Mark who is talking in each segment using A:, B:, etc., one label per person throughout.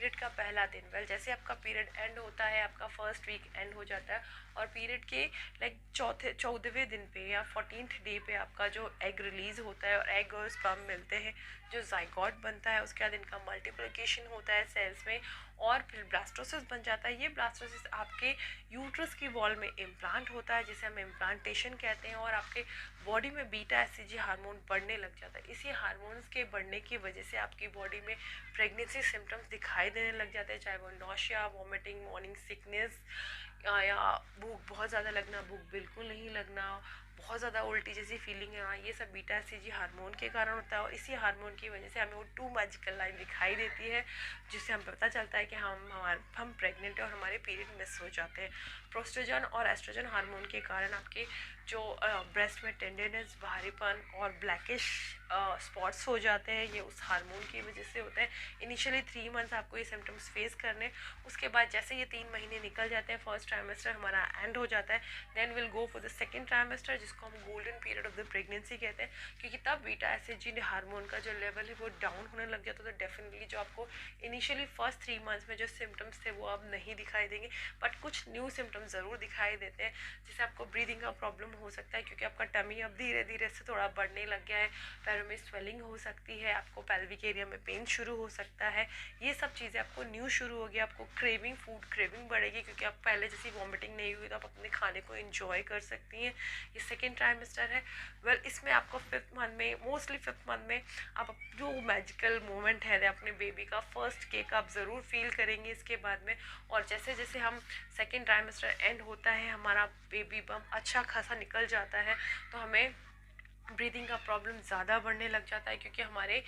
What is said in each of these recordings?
A: Period का पहला दिन, वेल जैसे आपका पीरियड एंड होता है, आपका फर्स्ट वीक एंड हो जाता है और पीरियड के लाइक 14वें दिन पे या 14th डे पे आपका जो एग रिलीज होता है और एग और स्पर्म मिलते हैं, जो जाइगोट बनता है, उसके बाद इनका मल्टीप्लिकेशन होता है सेल्स में और फिर ब्लास्टोसिस बन जाता है। ये ब्लास्टोसिस आपके यूट्रस की वॉल में इम्प्लांट होता है, जिसे हम इम्प्लांटेशन कहते हैं, और आपके बॉडी में बीटा एससीजी हार्मोन बढ़ने लग जाता है। इसी हार्मोन्स के बढ़ने की वजह से आपकी बॉडी में प्रेगनेंसी सिम्टम्स दिखाई देने लग जाते हैं, चाहे वो नौशिया, वॉमिटिंग, मॉर्निंग सिकनेस या भूख बहुत ज़्यादा लगना, भूख बिल्कुल नहीं लगना, बहुत ज़्यादा उल्टी जैसी फीलिंग है, ये सब बीटा एससीजी हार्मोन के कारण होता है। और इसी हार्मोन की वजह से हमें वो 2 मैजिकल लाइन दिखाई देती है, जिससे हमें पता चलता है कि हम प्रेग्नेंट हैं और हमारे पीरियड मिस हो जाते हैं। प्रोस्ट्रोजन और एस्ट्रोजन हार्मोन के कारण आपके जो ब्रेस्ट में टेंडरनेस, भारीपन और ब्लैकिश स्पॉट्स हो जाते हैं, ये उस हार्मोन की वजह से होते हैं। इनिशियली 3 मंथ्स आपको ये सिम्टम्स फेस करने, उसके बाद जैसे ये 3 महीने निकल जाते हैं, फर्स्ट ट्राइमेस्टर हमारा एंड हो जाता है, then will go for the second trimester, जिसको हम golden period of the pregnancy कहते हैं, क्योंकि तब बीटा एससीजी हार्मोन का जो लेवल है वो डाउन होने लग जाता है। तो डेफिनेटली जो आपको इनिशियली फर्स्ट 3 मंथ्स में जो सिम्टम्स थे वो अब नहीं दिखाई देंगे, बट कुछ न्यू सिम्टम्स ज़रूर दिखाई देते हैं, जैसे आपको ब्रीदिंग का प्रॉब्लम हो सकता है, क्योंकि आपका टमी अब धीरे धीरे से थोड़ा बढ़ने लग गया है, पैरों में स्वेलिंग हो सकती है, आपको पेल्विक एरिया में पेन शुरू हो सकता है, ये सब चीज़ें आपको न्यू शुरू होगी। आपको क्रेविंग, फूड क्रेविंग बढ़ेगी, क्योंकि आप पहले जैसी वॉमिटिंग नहीं हुई तो आप अपने खाने को एंजॉय कर सकती हैं। ये सेकेंड ट्राइमेस्टर है, वेल इसमें आपको 5th मंथ में, मोस्टली 5th मंथ में आप जो मैजिकल मोमेंट है अपने बेबी का, फर्स्ट केक आप ज़रूर फील करेंगे इसके बाद में। और जैसे जैसे हम सेकेंड ट्राइमेस्टर एंड होता है, हमारा बेबी बम अच्छा खासा निकल जाता है, तो हमें ब्रीदिंग का प्रॉब्लम ज़्यादा बढ़ने लग जाता है, क्योंकि हमारे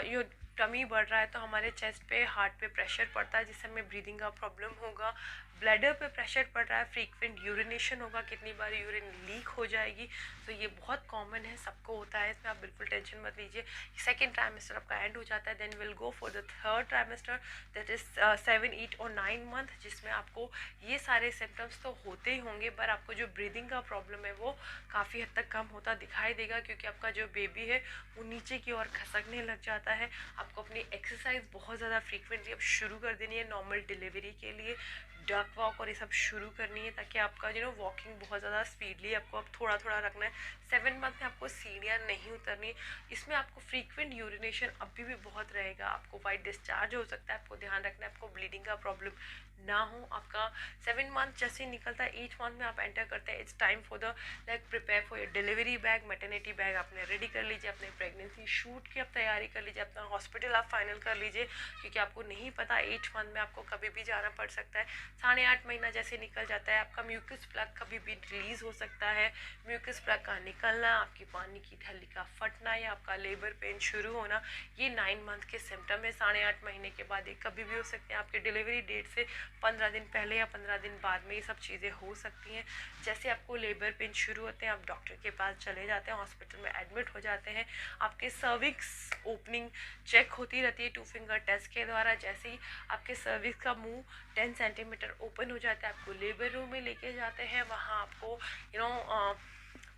A: यो टमी बढ़ रहा है तो हमारे चेस्ट पे, हार्ट पे प्रेशर पड़ता है, जिससे हमें ब्रीदिंग का प्रॉब्लम होगा। ब्लैडर पे प्रेशर पड़ रहा है, फ्रीक्वेंट यूरिनेशन होगा, कितनी बार यूरिन लीक हो जाएगी, तो ये बहुत कॉमन है, सबको होता है, इसमें आप बिल्कुल टेंशन मत लीजिए। सेकेंड ट्राइमेस्टर आपका एंड हो जाता है, then will go for the third trimester, that is 7, 8 और 9 मंथ, जिसमें आपको ये सारे सिम्टम्स तो होते ही होंगे, पर आपको जो ब्रीदिंग का प्रॉब्लम है वो काफ़ी हद तक कम होता दिखाई देगा, क्योंकि आपका जो बेबी है वो नीचे की ओर खसकने लग जाता है। आपको अपनी एक्सरसाइज बहुत ज़्यादा फ्रीक्वेंटली अब शुरू कर देनी है नॉर्मल डिलीवरी के लिए, डक वॉक और ये सब शुरू करनी है, ताकि आपका वॉकिंग बहुत ज़्यादा स्पीडली आपको अब थोड़ा थोड़ा रखना है। 7 मंथ में आपको सीढ़ियाँ नहीं उतरनी, इसमें आपको फ्रीक्वेंट यूरिनेशन अभी भी बहुत रहेगा, आपको वाइट डिस्चार्ज हो सकता है, आपको ध्यान रखना है आपको ब्लीडिंग का प्रॉब्लम ना हो। आपका 7 मंथ जैसे ही निकलता है, 8 मंथ में आप एंटर करते हैं, it's time for the prepare for your delivery bag, maternity bag आपने रेडी कर लीजिए, अपने प्रेगनेंसी शूट की आप तैयारी कर लीजिए, अपना हॉस्पिटल आप फाइनल कर लीजिए, क्योंकि आपको नहीं पता 8 मंथ में आपको कभी भी जाना पड़ सकता है। 8.5 महीना जैसे निकल जाता है, आपका म्यूकस प्लग कभी भी रिलीज हो सकता है, म्यूकस प्लग का निकलना, आपकी पानी की थैली का फटना या आपका लेबर पेन शुरू होना, ये 9 मंथ के सिम्टम है। 8.5 महीने के बाद ये कभी भी हो सकते हैं, आपके डिलीवरी डेट से 15 दिन पहले या 15 दिन बाद में ये सब चीज़ें हो सकती हैं। जैसे आपको लेबर पेन शुरू होते हैं, आप डॉक्टर के पास चले जाते हैं, हॉस्पिटल में एडमिट हो जाते हैं, आपके सर्विक्स ओपनिंग चेक होती रहती है 2 फिंगर टेस्ट के द्वारा। जैसे ही आपके सर्विक्स का मुंह 10 सेंटीमीटर ओपन हो जाता है, आपको लेबर रूम में लेके जाते हैं, वहाँ आपको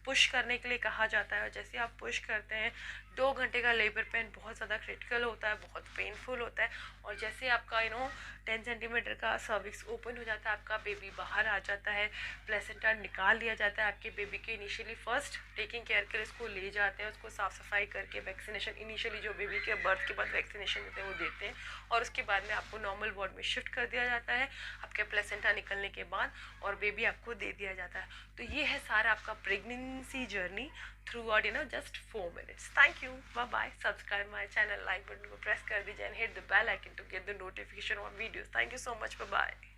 A: पुश करने के लिए कहा जाता है, और जैसे आप पुश करते हैं 2 घंटे का लेबर पेन बहुत ज़्यादा क्रिटिकल होता है, बहुत पेनफुल होता है, और जैसे आपका 10 सेंटीमीटर का सर्विक्स ओपन हो जाता है, आपका बेबी बाहर आ जाता है, प्लेसेंटा निकाल लिया जाता है, आपके बेबी के इनिशियली फर्स्ट टेकिंग केयर के लिए उसको ले जाते हैं, उसको साफ़ सफाई करके वैक्सीनेशन, इनिशियली जो बेबी के बर्थ के बाद वैक्सीनेशन देते हैं वो देते हैं, और उसके बाद में आपको नॉर्मल वार्ड में शिफ्ट कर दिया जाता है आपके प्लेसेंटा निकलने के बाद, और बेबी आपको दे दिया जाता है। तो ये है सारा आपका pregnancy journey through out just 4 minutes. Thank you. Bye bye. Subscribe my channel, like button को press कर दीजिए and hit the bell icon to get the notification on videos. Thank you so much. Bye bye.